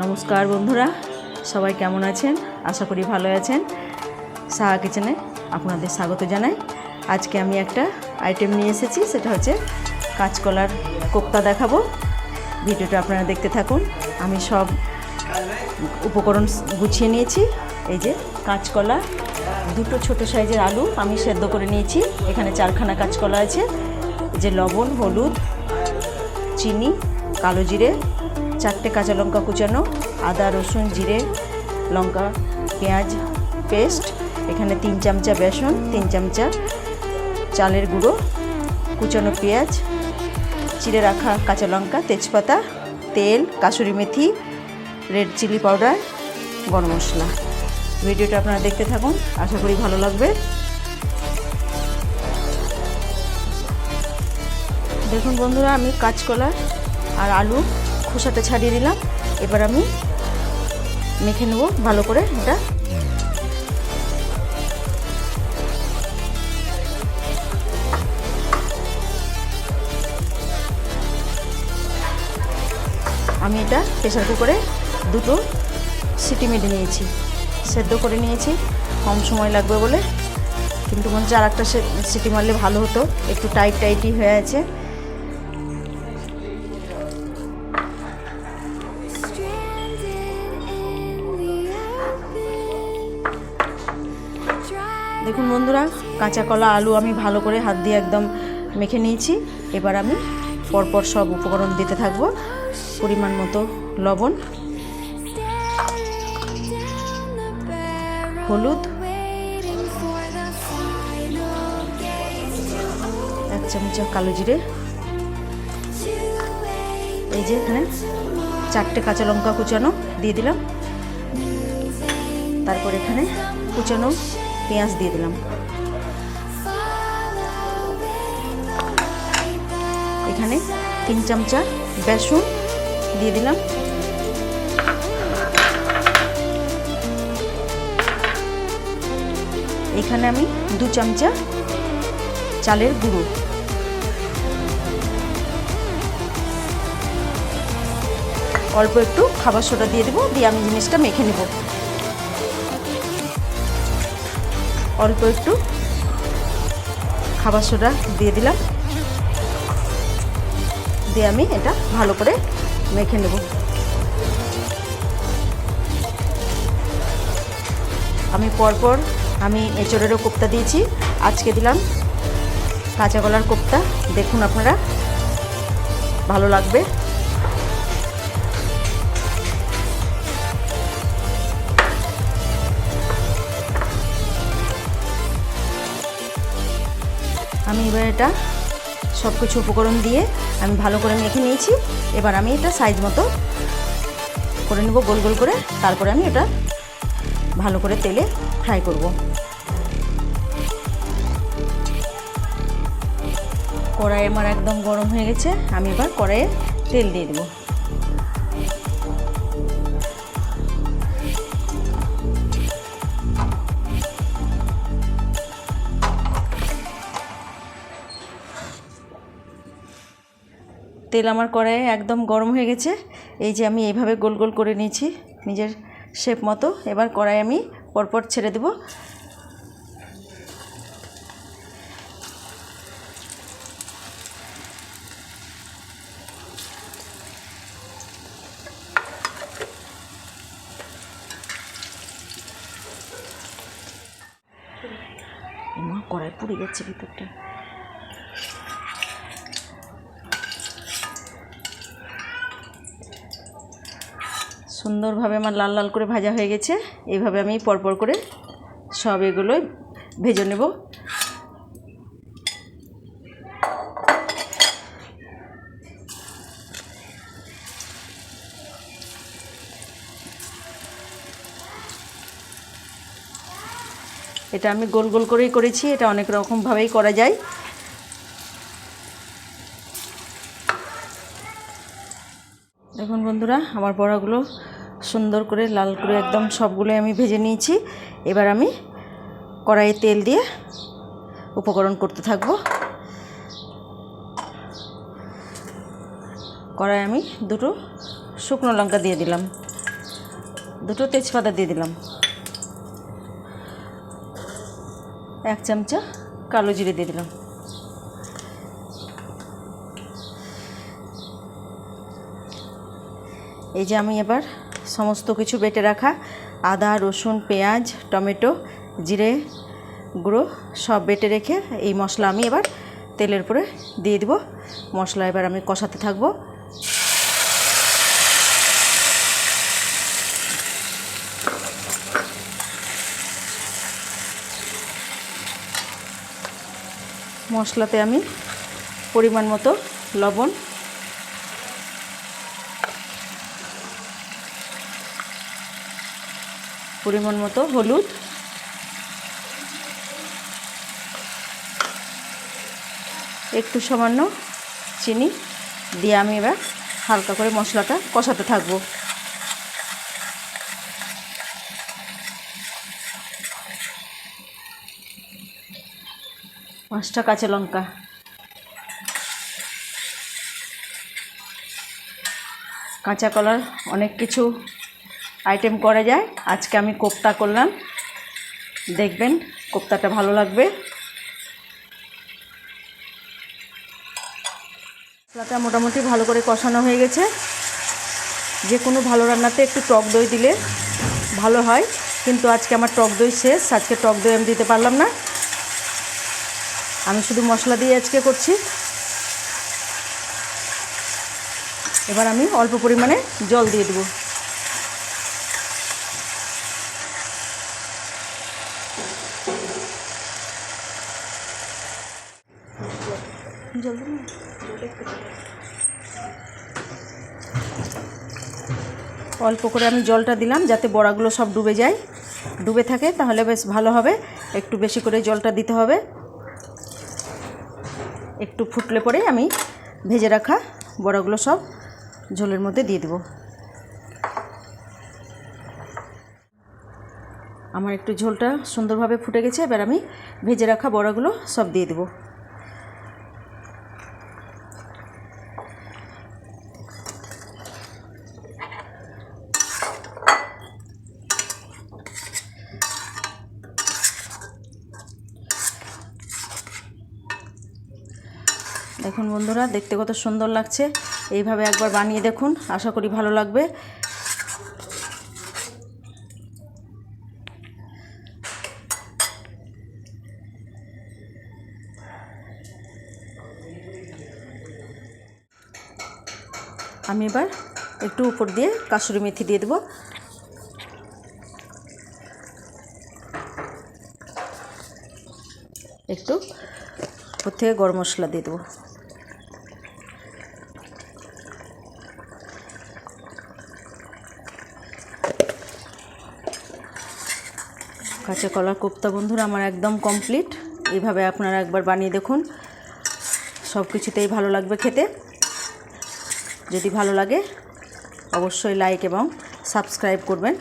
নমস্কার বন্ধুরা, সবাই কেমন আছেন? আশা করি ভালো আছেন। সাহা কিচেনে আপনাদের স্বাগত জানাই। আজকে আমি একটা আইটেম নিয়ে এসেছি, সেটা হচ্ছে কাঁচকলার কোপ্তা দেখাবো। ভিডিওটা আপনারা দেখতে থাকুন। আমি সব উপকরণ গুছিয়ে নিয়েছি। এই যে কাঁচকলা, দুটো ছোট সাইজের আলু আমি সেদ্ধ করে নিয়েছি। এখানে 4খানা কাঁচকলা আছে। যে লবণ, হলুদ, চিনি, কালো জিরে, 4টে কাঁচা লঙ্কা কুচানো, আদা রসুন জিরে লঙ্কা পেঁয়াজ পেস্ট, এখানে 3 চামচা বেসন, 3 চামচা চালের গুঁড়ো, কুচানো পেঁয়াজ, চিড়ে রাখা কাঁচা লঙ্কা, তেজপাতা, তেল, কাসুরি মেথি, রেড চিলি পাউডার, গরম মশলা। ভিডিওটা আপনারা দেখতে থাকুন, আশা করি ভালো লাগবে। দেখুন বন্ধুরা, আমি কাঁচকলা আর আলু খোসাটা ছাড়িয়ে দিলাম। এবার আমি মেখে নেব ভালো করে। এটা আমি এটা প্রেসার কুকারে 2টো সিটি মেরে নিয়েছি, সেদ্ধ করে নিয়েছি। কম সময় লাগবে বলে, কিন্তু মনে হচ্ছে আর একটা সিটি মারলে ভালো হতো, একটু টাইটই হয়ে আছে। দেখুন বন্ধুরা, কাঁচা কলা আলু আমি ভালো করে হাত দিয়ে একদম মেখে নিয়েছি। এবার আমি পরপর সব উপকরণ দিতে থাকবো। পরিমাণ মতো লবণ, হলুদ, 1 চামচা কালো জিরে, এই যে এখানে 4টে কাঁচা লঙ্কা কুচানো দিয়ে দিলাম। তারপর এখানে কুচানো পেঁয়াজ দিয়ে দিলাম। এখানে 3 চামচা বেসন দিয়ে দিলাম। এখানে আমি 2 চামচা চালের গুঁড়ো, অল্প একটু খাবার সোডা দিয়ে দেবো, দিয়ে আমি জিনিসটা মেখে নেব। অল্প একটু খাবার সোডা দিয়ে দিলাম, দিয়ে আমি এটা ভালো করে মেখে নেব। আমি পরপর এঁচোড়েরও কোপ্তা দিয়েছি, আজকে দিলাম কাঁচা কলার কোপ্তা। দেখুন আপনারা, ভালো লাগবে। আমি এবার এটা সব কিছু উপকরণ দিয়ে আমি ভালো করে মেখে নিয়েছি। এবার আমি এটা সাইজ মতো করে নেব, গোল গোল করে। তারপরে আমি এটা ভালো করে তেলে ফ্রাই করব। কড়াই আমার একদম গরম হয়ে গেছে। আমি এবার কড়াইয়ে তেল দিয়ে দেব। তেল আমার কড়াইয়ে একদম গরম হয়ে গেছে। এই যে আমি এইভাবে গোল গোল করে নিয়েছি নিজের শেপ মতো। এবার কড়াই আমি পরপর ছেড়ে দেব। কড়াই পুড়ে যাচ্ছে ভিতরটা। সুন্দরভাবে আমার লাল লাল করে ভাজা হয়ে গেছে। এইভাবে আমি পরপর করে সব এগুলো ভেজে নেব। এটা আমি গোল গোল করেই করেছি, এটা অনেক রকমভাবেই করা যায়। দেখুন বন্ধুরা, আমার বড়াগুলো সুন্দর করে লাল করে একদম সবগুলো আমি ভেজে নিয়েছি। এবার আমি কড়াইয়ে তেল দিয়ে উপকরণ করতে থাকবো। কড়াই আমি দুটো শুকনো লঙ্কা দিয়ে দিলাম, দুটো তেজপাতা দিয়ে দিলাম, 1 চামচা কালো জিরে দিয়ে দিলাম। এই যে আমি এবার সমস্ত কিছু বেটে রাখা আদা, রসুন, পেঁয়াজ, টমেটো, জিরে গুঁড়ো সব বেটে রেখে এই মশলা আমি এবার তেলের উপরে দিয়ে দিব। মশলা এবার আমি কষাতে থাকবো। মশলাতে আমি পরিমাণ মতো লবণ, পরিমাণ মতো হলুদ, একটু সামান্য চিনি দিয়ে আমি এবার হালকা করে মশলাটা কষাতে থাকবো। পাঁচটা কাঁচা লঙ্কা, কাঁচা কলার অনেক কিছু আইটেম করা যায়। আজকে আমি কোপ্তা করলাম, দেখবেন কোপ্তাটা ভালো লাগবে। মশলাটা মোটামুটি ভালো করে কষানো হয়ে গেছে। যে কোনো ভালো রান্নাতে একটু টক দই দিলে ভালো হয়, কিন্তু আজকে আমার টক দই শেষ, আজকে টক দই আমি দিতে পারলাম না। আমি শুধু মশলা দিয়ে আজকে করছি। এবার আমি অল্প পরিমাণে জল দিয়ে দেবো। অল্প করে আমি জলটা দিলাম যাতে বড়াগুলো সব ডুবে যায়, ডুবে থাকে, তাহলে বেশ ভালো হবে। একটু বেশি করে জলটা দিতে হবে। একটু ফুটলে পরে আমি ভেজে রাখা বড়াগুলো সব ঝোলের মধ্যে দিয়ে দেব। আমার একটু ঝোলটা সুন্দরভাবে ফুটে গেছে। এবার আমি ভেজে রাখা বড়াগুলো সব দিয়ে দেব। দেখুন বন্ধুরা, দেখতে কত সুন্দর লাগছে। এইভাবে একবার বানিয়ে দেখুন, আশা করি ভালো লাগবে। আমি এবার একটু উপর দিয়ে কাসুরি মেথি দিয়ে দেব। একটু উপর থেকে গরম মশলা দিয়ে দেবো। কাঁচা কলার কোপ্তা বন্ধুরা আমার একদম কমপ্লিট। এইভাবে আপনারা একবার বানিয়ে দেখুন, সব কিছুতেই ভালো লাগবে খেতে। যদি ভালো লাগে অবশ্যই লাইক এবং সাবস্ক্রাইব করবেন।